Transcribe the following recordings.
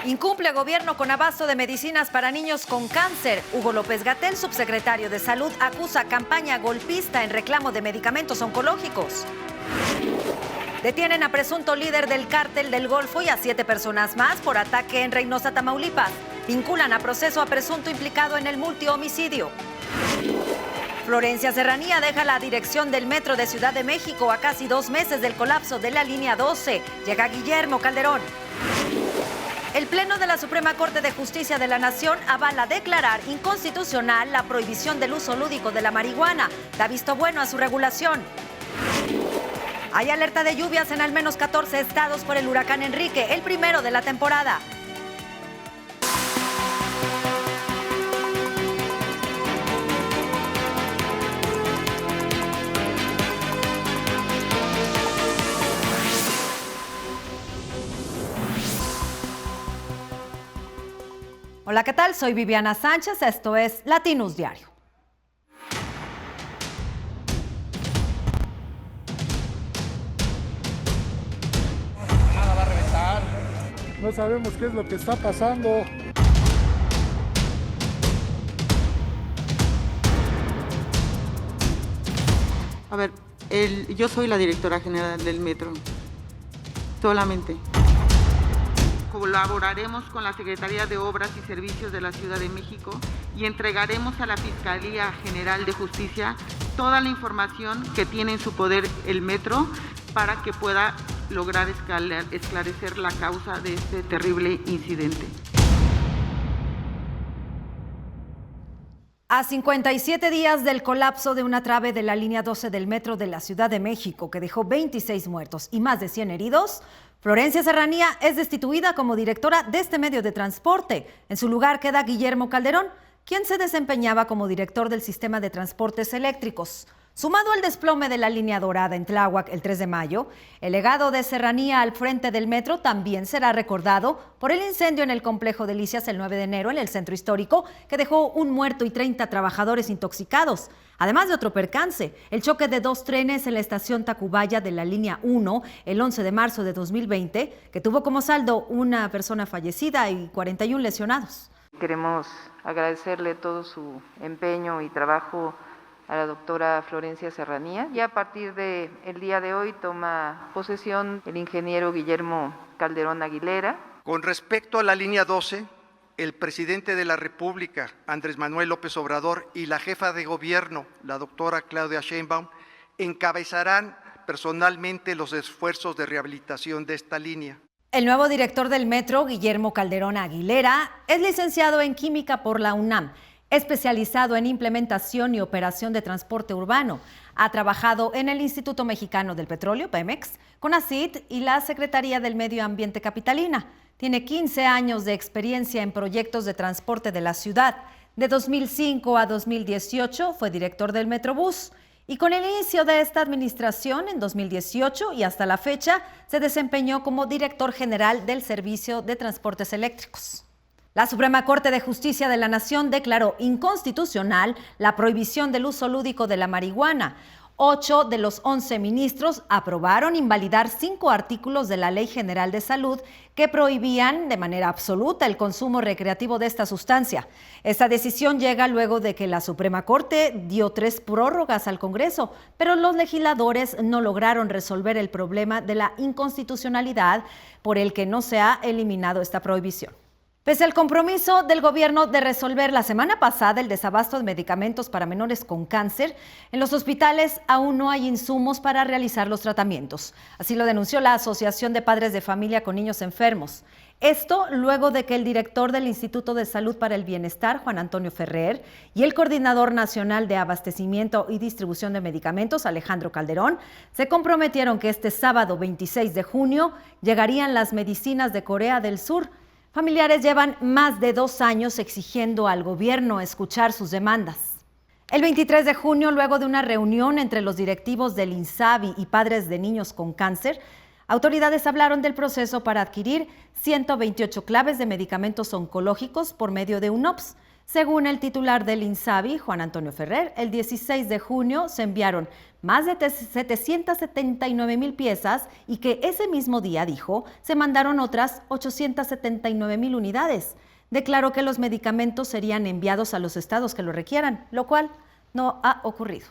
Incumple gobierno con abasto de medicinas para niños con cáncer. Hugo López-Gatell, subsecretario de Salud, acusa campaña golpista en reclamo de medicamentos oncológicos. Detienen a presunto líder del cártel del Golfo y a 7 personas más por ataque en Reynosa, Tamaulipas. Vinculan a proceso a presunto implicado en el multihomicidio. Florencia Serranía deja la dirección del Metro de Ciudad de México a casi 2 meses del colapso de la línea 12. Llega Guillermo Calderón. El Pleno de la Suprema Corte de Justicia de la Nación avala declarar inconstitucional la prohibición del uso lúdico de la marihuana. Da visto bueno a su regulación. Hay alerta de lluvias en al menos 14 estados por el huracán Enrique, el primero de la temporada. Hola, ¿qué tal? Soy Viviana Sánchez, esto es Latinus Diario. Nada va a reventar. No sabemos qué es lo que está pasando. A ver, yo soy la directora general del Metro, solamente. Colaboraremos con la Secretaría de Obras y Servicios de la Ciudad de México y entregaremos a la Fiscalía General de Justicia toda la información que tiene en su poder el Metro para que pueda lograr esclarecer la causa de este terrible incidente. A 57 días del colapso de una trave de la línea 12 del Metro de la Ciudad de México, que dejó 26 muertos y más de 100 heridos, Florencia Serranía es destituida como directora de este medio de transporte. En su lugar queda Guillermo Calderón, quien se desempeñaba como director del sistema de transportes eléctricos. Sumado al desplome de la línea dorada en Tláhuac el 3 de mayo, el legado de Serranía al frente del metro también será recordado por el incendio en el complejo Delicias el 9 de enero en el centro histórico, que dejó un muerto y 30 trabajadores intoxicados. Además de otro percance, el choque de 2 trenes en la estación Tacubaya de la línea 1 el 11 de marzo de 2020, que tuvo como saldo una persona fallecida y 41 lesionados. Queremos agradecerle todo su empeño y trabajo a la doctora Florencia Serranía. Y a partir del día de hoy toma posesión el ingeniero Guillermo Calderón Aguilera. Con respecto a la línea 12, el presidente de la República, Andrés Manuel López Obrador, y la jefa de gobierno, la doctora Claudia Sheinbaum, encabezarán personalmente los esfuerzos de rehabilitación de esta línea. El nuevo director del metro, Guillermo Calderón Aguilera, es licenciado en Química por la UNAM, especializado en implementación y operación de transporte urbano. Ha trabajado en el Instituto Mexicano del Petróleo, Pemex, CONACYT y la Secretaría del Medio Ambiente capitalina. Tiene 15 años de experiencia en proyectos de transporte de la ciudad. De 2005 a 2018 fue director del Metrobús. Y con el inicio de esta administración, en 2018 y hasta la fecha, se desempeñó como director general del Servicio de Transportes Eléctricos. La Suprema Corte de Justicia de la Nación declaró inconstitucional la prohibición del uso lúdico de la marihuana. 8 de los 11 ministros aprobaron invalidar 5 artículos de la Ley General de Salud que prohibían de manera absoluta el consumo recreativo de esta sustancia. Esta decisión llega luego de que la Suprema Corte dio 3 prórrogas al Congreso, pero los legisladores no lograron resolver el problema de la inconstitucionalidad por el que no se ha eliminado esta prohibición. Pese al compromiso del gobierno de resolver la semana pasada el desabasto de medicamentos para menores con cáncer, en los hospitales aún no hay insumos para realizar los tratamientos. Así lo denunció la Asociación de Padres de Familia con Niños Enfermos. Esto luego de que el director del Instituto de Salud para el Bienestar, Juan Antonio Ferrer, y el coordinador nacional de abastecimiento y distribución de medicamentos, Alejandro Calderón, se comprometieron que este sábado 26 de junio llegarían las medicinas de Corea del Sur. Familiares llevan más de 2 años exigiendo al gobierno escuchar sus demandas. El 23 de junio, luego de una reunión entre los directivos del INSABI y padres de niños con cáncer, autoridades hablaron del proceso para adquirir 128 claves de medicamentos oncológicos por medio de UNOPS. Según el titular del INSABI, Juan Antonio Ferrer, el 16 de junio se enviaron más de 779,000 piezas y que ese mismo día, dijo, se mandaron otras 879,000 unidades. Declaró que los medicamentos serían enviados a los estados que lo requieran, lo cual no ha ocurrido.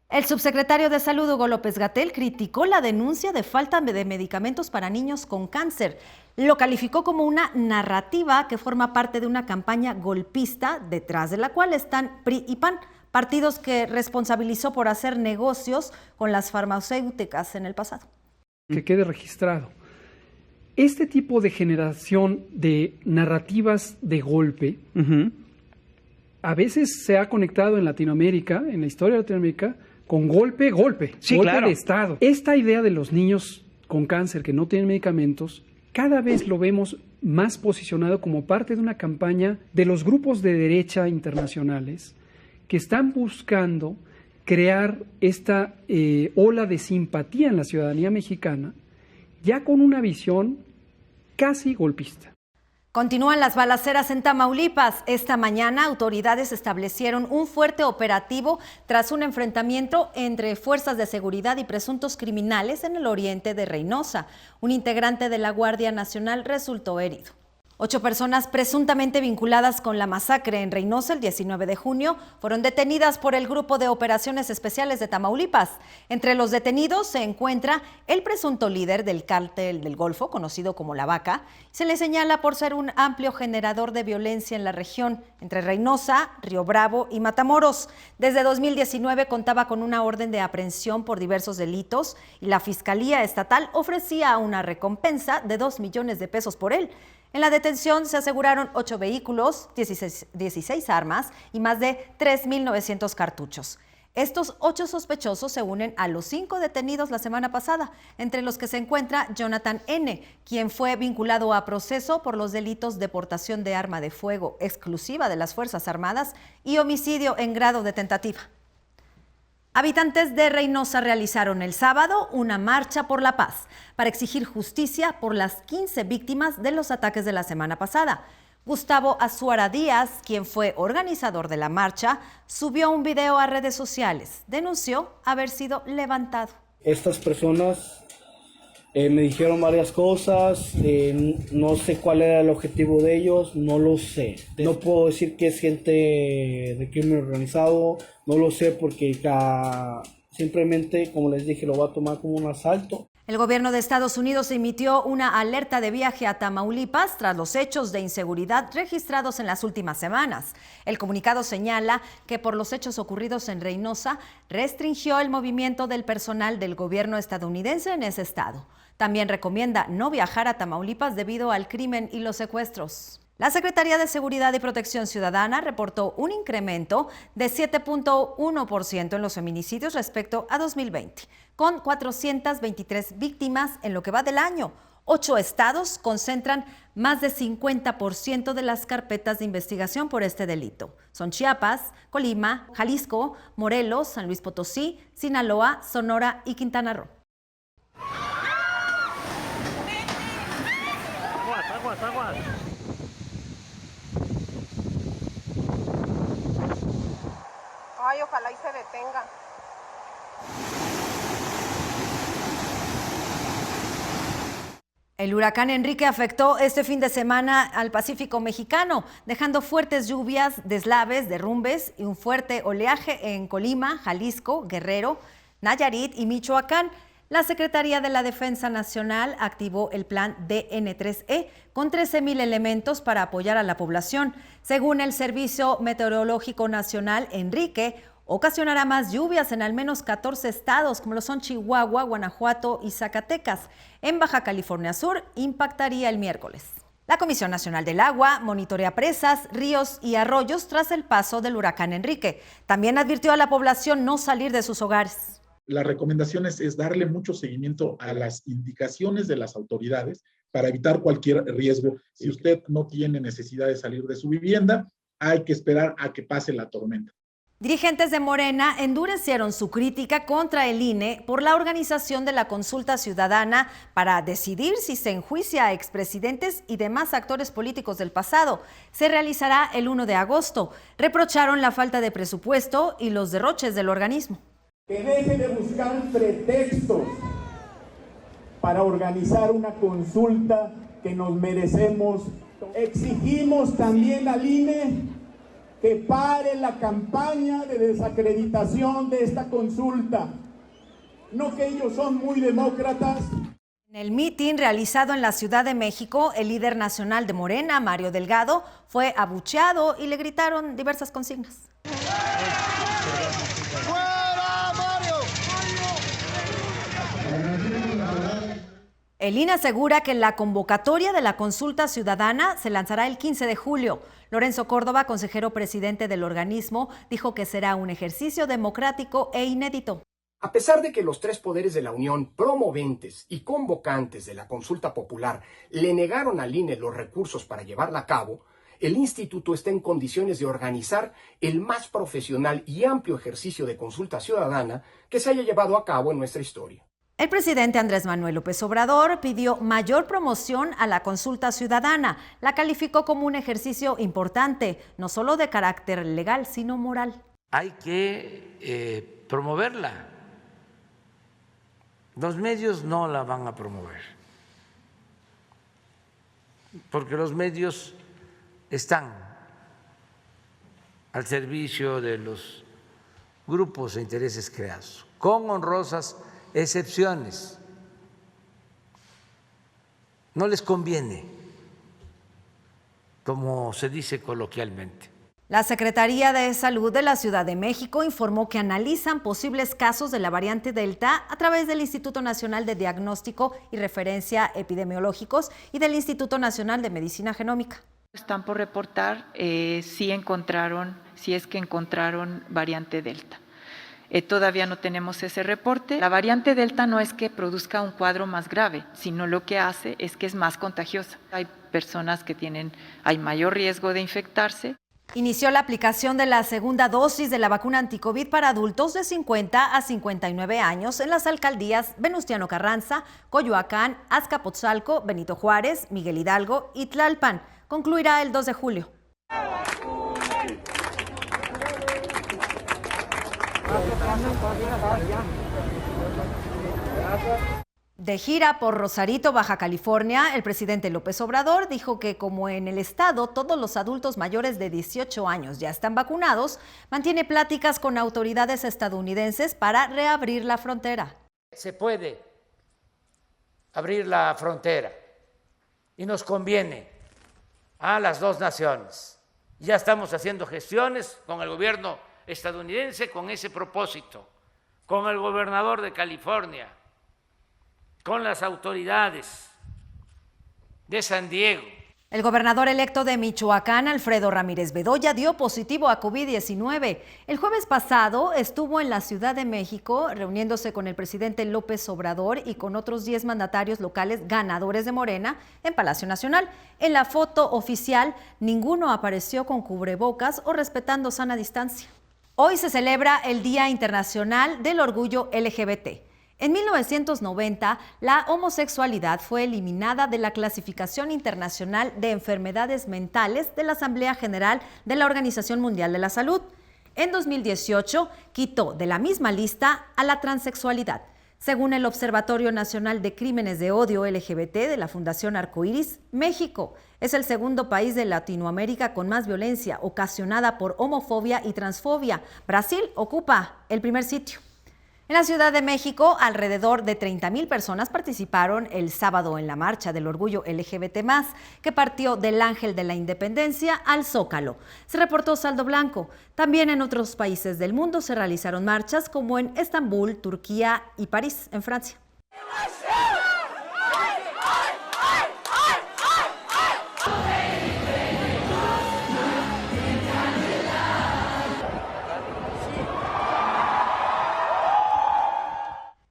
El subsecretario de Salud, Hugo López-Gatell, criticó la denuncia de falta de medicamentos para niños con cáncer. Lo calificó como una narrativa que forma parte de una campaña golpista detrás de la cual están PRI y PAN, partidos que responsabilizó por hacer negocios con las farmacéuticas en el pasado. Que quede registrado. Este tipo de generación de narrativas de golpe a veces se ha conectado en Latinoamérica, en la historia de Latinoamérica, con golpe Sí, golpe claro. de Estado. Esta idea de los niños con cáncer que no tienen medicamentos, cada vez lo vemos más posicionado como parte de una campaña de los grupos de derecha internacionales que están buscando crear esta ola de simpatía en la ciudadanía mexicana, ya con una visión casi golpista. Continúan las balaceras en Tamaulipas. Esta mañana, autoridades establecieron un fuerte operativo tras un enfrentamiento entre fuerzas de seguridad y presuntos criminales en el oriente de Reynosa. Un integrante de la Guardia Nacional resultó herido. 8 personas presuntamente vinculadas con la masacre en Reynosa el 19 de junio fueron detenidas por el Grupo de Operaciones Especiales de Tamaulipas. Entre los detenidos se encuentra el presunto líder del cártel del Golfo, conocido como La Vaca. Se le señala por ser un amplio generador de violencia en la región, entre Reynosa, Río Bravo y Matamoros. Desde 2019 contaba con una orden de aprehensión por diversos delitos y la Fiscalía Estatal ofrecía una recompensa de 2 millones de pesos por él. En la detención se aseguraron 8 vehículos, 16 armas y más de 3,900 cartuchos. Estos 8 sospechosos se unen a los 5 detenidos la semana pasada, entre los que se encuentra Jonathan N., quien fue vinculado a proceso por los delitos de portación de arma de fuego exclusiva de las Fuerzas Armadas y homicidio en grado de tentativa. Habitantes de Reynosa realizaron el sábado una marcha por la paz para exigir justicia por las 15 víctimas de los ataques de la semana pasada. Gustavo Azuara Díaz, quien fue organizador de la marcha, subió un video a redes sociales. Denunció haber sido levantado. Estas personas me dijeron varias cosas, no sé cuál era el objetivo de ellos, no lo sé. No puedo decir que es gente de crimen organizado, no lo sé porque simplemente, como les dije, lo va a tomar como un asalto. El gobierno de Estados Unidos emitió una alerta de viaje a Tamaulipas tras los hechos de inseguridad registrados en las últimas semanas. El comunicado señala que por los hechos ocurridos en Reynosa restringió el movimiento del personal del gobierno estadounidense en ese estado. También recomienda no viajar a Tamaulipas debido al crimen y los secuestros. La Secretaría de Seguridad y Protección Ciudadana reportó un incremento de 7.1% en los feminicidios respecto a 2020, con 423 víctimas en lo que va del año. 8 estados concentran más de 50% de las carpetas de investigación por este delito. Son Chiapas, Colima, Jalisco, Morelos, San Luis Potosí, Sinaloa, Sonora y Quintana Roo. Aguas. Ay, ojalá y se detenga. El huracán Enrique afectó este fin de semana al Pacífico mexicano, dejando fuertes lluvias, deslaves, derrumbes y un fuerte oleaje en Colima, Jalisco, Guerrero, Nayarit y Michoacán. La Secretaría de la Defensa Nacional activó el plan DN3E con 13,000 elementos para apoyar a la población. Según el Servicio Meteorológico Nacional, Enrique ocasionará más lluvias en al menos 14 estados, como lo son Chihuahua, Guanajuato y Zacatecas. En Baja California Sur impactaría el miércoles. La Comisión Nacional del Agua monitorea presas, ríos y arroyos tras el paso del huracán Enrique. También advirtió a la población no salir de sus hogares. La recomendación es darle mucho seguimiento a las indicaciones de las autoridades para evitar cualquier riesgo. Si usted no tiene necesidad de salir de su vivienda, hay que esperar a que pase la tormenta. Dirigentes de Morena endurecieron su crítica contra el INE por la organización de la consulta ciudadana para decidir si se enjuicia a expresidentes y demás actores políticos del pasado. Se realizará el 1 de agosto. Reprocharon la falta de presupuesto y los derroches del organismo. Que deje de buscar pretextos para organizar una consulta que nos merecemos. Exigimos también al INE que pare la campaña de desacreditación de esta consulta. No que ellos son muy demócratas. En el mitin realizado en la Ciudad de México, el líder nacional de Morena, Mario Delgado, fue abucheado y le gritaron diversas consignas. El INE asegura que la convocatoria de la consulta ciudadana se lanzará el 15 de julio. Lorenzo Córdoba, consejero presidente del organismo, dijo que será un ejercicio democrático e inédito. A pesar de que los tres poderes de la Unión, promoventes y convocantes de la consulta popular, le negaron al INE los recursos para llevarla a cabo, el instituto está en condiciones de organizar el más profesional y amplio ejercicio de consulta ciudadana que se haya llevado a cabo en nuestra historia. El presidente Andrés Manuel López Obrador pidió mayor promoción a la consulta ciudadana. La calificó como un ejercicio importante, no solo de carácter legal, sino moral. Hay que promoverla. Los medios no la van a promover, porque los medios están al servicio de los grupos de intereses creados, con honrosas excepciones. No les conviene, como se dice coloquialmente. La Secretaría de Salud de la Ciudad de México informó que analizan posibles casos de la variante Delta a través del Instituto Nacional de Diagnóstico y Referencia Epidemiológicos y del Instituto Nacional de Medicina Genómica. Están por reportar si es que encontraron variante Delta. Todavía no tenemos ese reporte. La variante Delta no es que produzca un cuadro más grave, sino lo que hace es que es más contagiosa. Hay personas que hay mayor riesgo de infectarse. Inició la aplicación de la segunda dosis de la vacuna anticovid para adultos de 50 a 59 años en las alcaldías Venustiano Carranza, Coyoacán, Azcapotzalco, Benito Juárez, Miguel Hidalgo y Tlalpan. Concluirá el 2 de julio. De gira por Rosarito, Baja California, el presidente López Obrador dijo que como en el estado todos los adultos mayores de 18 años ya están vacunados, mantiene pláticas con autoridades estadounidenses para reabrir la frontera. Se puede abrir la frontera y nos conviene a las dos naciones. Ya estamos haciendo gestiones con el gobierno estadounidense con ese propósito, con el gobernador de California, con las autoridades de San Diego. El gobernador electo de Michoacán, Alfredo Ramírez Bedoya, dio positivo a COVID-19. El jueves pasado estuvo en la Ciudad de México reuniéndose con el presidente López Obrador y con otros 10 mandatarios locales ganadores de Morena en Palacio Nacional. En la foto oficial, ninguno apareció con cubrebocas o respetando sana distancia. Hoy se celebra el Día Internacional del Orgullo LGBT. En 1990, la homosexualidad fue eliminada de la Clasificación Internacional de Enfermedades Mentales de la Asamblea General de la Organización Mundial de la Salud. En 2018, quitó de la misma lista a la transexualidad. Según el Observatorio Nacional de Crímenes de Odio LGBT de la Fundación Arcoíris, México es el segundo país de Latinoamérica con más violencia ocasionada por homofobia y transfobia. Brasil ocupa el primer sitio. En la Ciudad de México, alrededor de 30,000 personas participaron el sábado en la marcha del orgullo LGBT+, que partió del Ángel de la Independencia al Zócalo. Se reportó saldo blanco. También en otros países del mundo se realizaron marchas, como en Estambul, Turquía y París, en Francia.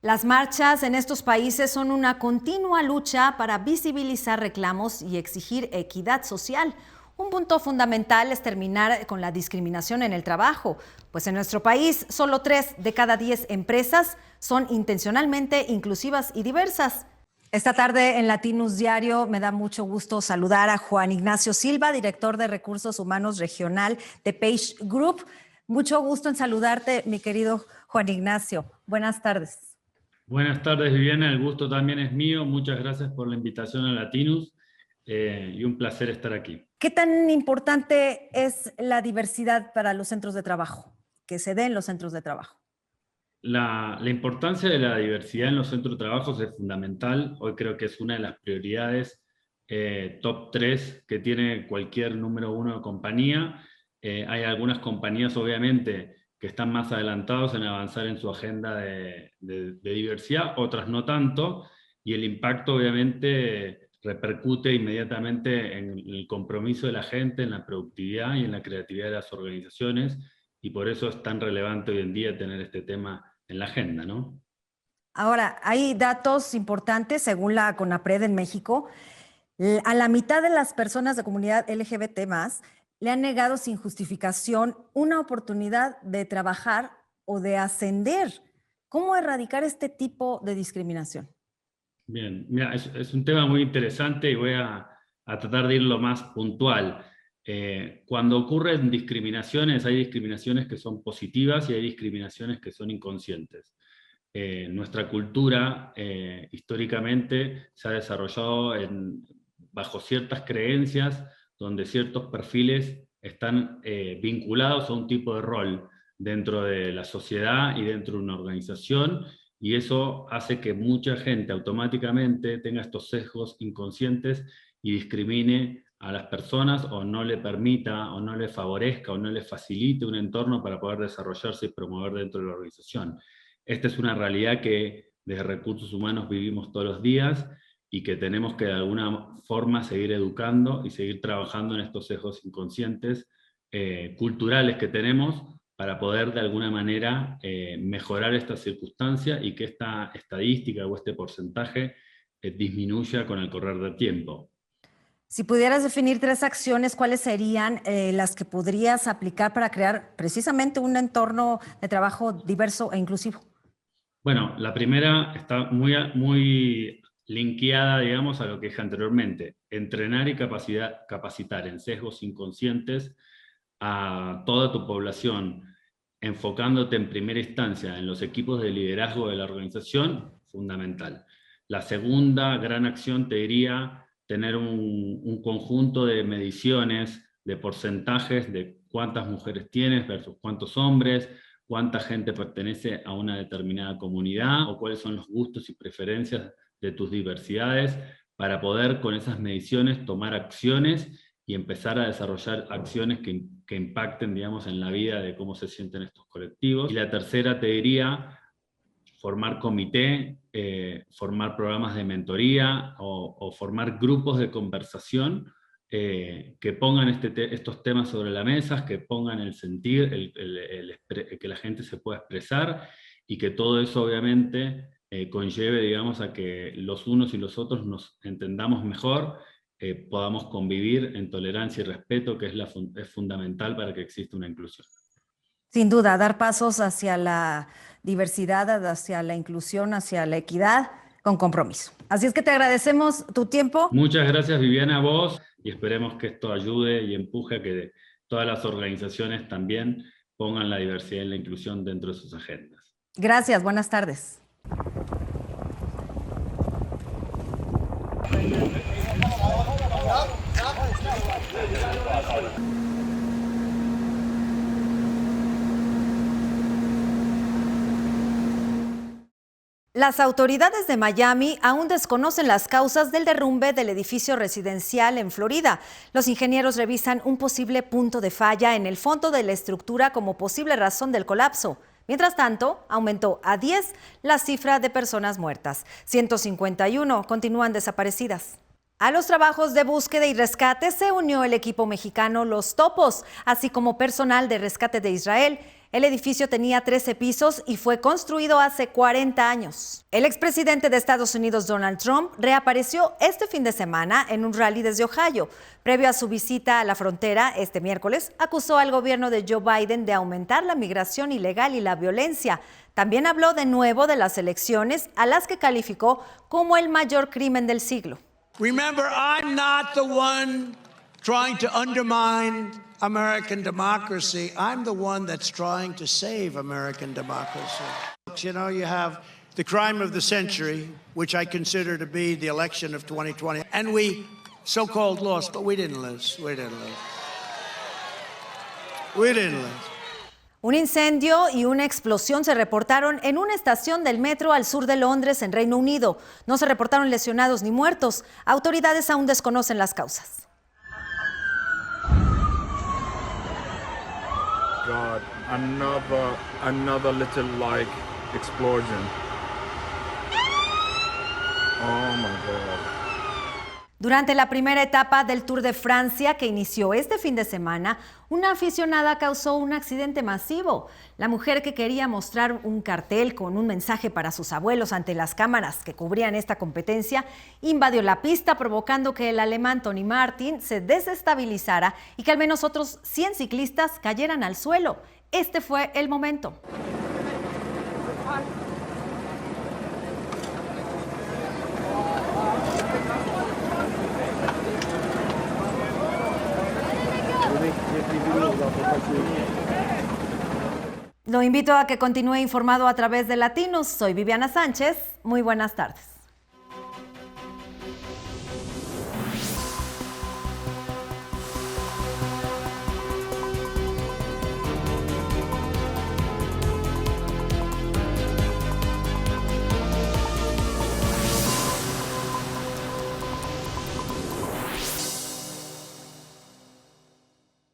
Las marchas en estos países son una continua lucha para visibilizar reclamos y exigir equidad social. Un punto fundamental es terminar con la discriminación en el trabajo, pues en nuestro país solo 3 de cada 10 empresas son intencionalmente inclusivas y diversas. Esta tarde en Latinus Diario me da mucho gusto saludar a Juan Ignacio Silva, director de Recursos Humanos Regional de Page Group. Mucho gusto en saludarte, mi querido Juan Ignacio. Buenas tardes. Buenas tardes, Viviana. El gusto también es mío. Muchas gracias por la invitación a Latinus y un placer estar aquí. ¿Qué tan importante es la diversidad para los centros de trabajo, que se dé en los centros de trabajo? La importancia de la diversidad en los centros de trabajo es fundamental. Hoy creo que es una de las prioridades top 3 que tiene cualquier número 1 de compañía. Hay algunas compañías, obviamente, que están más adelantados en avanzar en su agenda de diversidad, otras no tanto, y el impacto, obviamente, repercute inmediatamente en el compromiso de la gente, en la productividad y en la creatividad de las organizaciones, y por eso es tan relevante hoy en día tener este tema en la agenda, ¿no? Ahora, hay datos importantes, según la CONAPRED en México. A la mitad de las personas de comunidad LGBT+, le han negado sin justificación una oportunidad de trabajar o de ascender. ¿Cómo erradicar este tipo de discriminación? Bien, mira, es un tema muy interesante y voy a tratar de ir lo más puntual. Cuando ocurren discriminaciones, hay discriminaciones que son positivas y hay discriminaciones que son inconscientes. Nuestra cultura históricamente se ha desarrollado bajo ciertas creencias donde ciertos perfiles están vinculados a un tipo de rol dentro de la sociedad y dentro de una organización, y eso hace que mucha gente automáticamente tenga estos sesgos inconscientes y discrimine a las personas o no le permita o no le favorezca o no le facilite un entorno para poder desarrollarse y promover dentro de la organización. Esta es una realidad que desde Recursos Humanos vivimos todos los días y que tenemos que de alguna forma seguir educando y seguir trabajando en estos sesgos inconscientes culturales que tenemos para poder de alguna manera mejorar esta circunstancia y que esta estadística o este porcentaje disminuya con el correr del tiempo. Si pudieras definir 3 acciones, ¿cuáles serían las que podrías aplicar para crear precisamente un entorno de trabajo diverso e inclusivo? Bueno, la primera está muy linkeada, digamos, a lo que dije anteriormente. Entrenar y capacitar en sesgos inconscientes a toda tu población, enfocándote en primera instancia en los equipos de liderazgo de la organización, fundamental. La segunda gran acción, te diría, tener un conjunto de mediciones, de porcentajes de cuántas mujeres tienes versus cuántos hombres, cuánta gente pertenece a una determinada comunidad, o cuáles son los gustos y preferencias de tus diversidades, para poder con esas mediciones tomar acciones y empezar a desarrollar acciones que impacten, digamos, en la vida de cómo se sienten estos colectivos. Y la tercera, te diría, formar comité, formar programas de mentoría o formar grupos de conversación que pongan estos temas sobre la mesa, que pongan el sentir, que la gente se pueda expresar, y que todo eso obviamente conlleve, digamos, a que los unos y los otros nos entendamos mejor, podamos convivir en tolerancia y respeto, que es fundamental para que exista una inclusión. Sin duda, dar pasos hacia la diversidad, hacia la inclusión, hacia la equidad, con compromiso. Así es que te agradecemos tu tiempo. Muchas gracias, Viviana, a vos, y esperemos que esto ayude y empuje a que todas las organizaciones también pongan la diversidad y la inclusión dentro de sus agendas. Gracias, buenas tardes. Las autoridades de Miami aún desconocen las causas del derrumbe del edificio residencial en Florida. Los ingenieros revisan un posible punto de falla en el fondo de la estructura como posible razón del colapso. Mientras tanto, aumentó a 10 la cifra de personas muertas. 151 continúan desaparecidas. A los trabajos de búsqueda y rescate se unió el equipo mexicano Los Topos, así como personal de rescate de Israel. El edificio tenía 13 pisos y fue construido hace 40 años. El expresidente de Estados Unidos, Donald Trump, reapareció este fin de semana en un rally desde Ohio. Previo a su visita a la frontera este miércoles, acusó al gobierno de Joe Biden de aumentar la migración ilegal y la violencia. También habló de nuevo de las elecciones, a las que calificó como el mayor crimen del siglo. Remember, I'm not the one trying to undermine American democracy. I'm the one that's trying to save American democracy. You know, you have the crime of the century, which I consider to be the election of 2020. And we so-called lost, but we didn't lose. We didn't lose. We didn't lose. Un incendio y una explosión se reportaron en una estación del metro al sur de Londres, en Reino Unido. No se reportaron lesionados ni muertos. Autoridades aún desconocen las causas. God, another little like explosion. Oh my God. Durante la primera etapa del Tour de Francia, que inició este fin de semana, una aficionada causó un accidente masivo. La mujer, que quería mostrar un cartel con un mensaje para sus abuelos ante las cámaras que cubrían esta competencia, invadió la pista, provocando que el alemán Tony Martin se desestabilizara y que al menos otros 100 ciclistas cayeran al suelo. Este fue el momento. Lo invito a que continúe informado a través de Latinos. Soy Viviana Sánchez. Muy buenas tardes.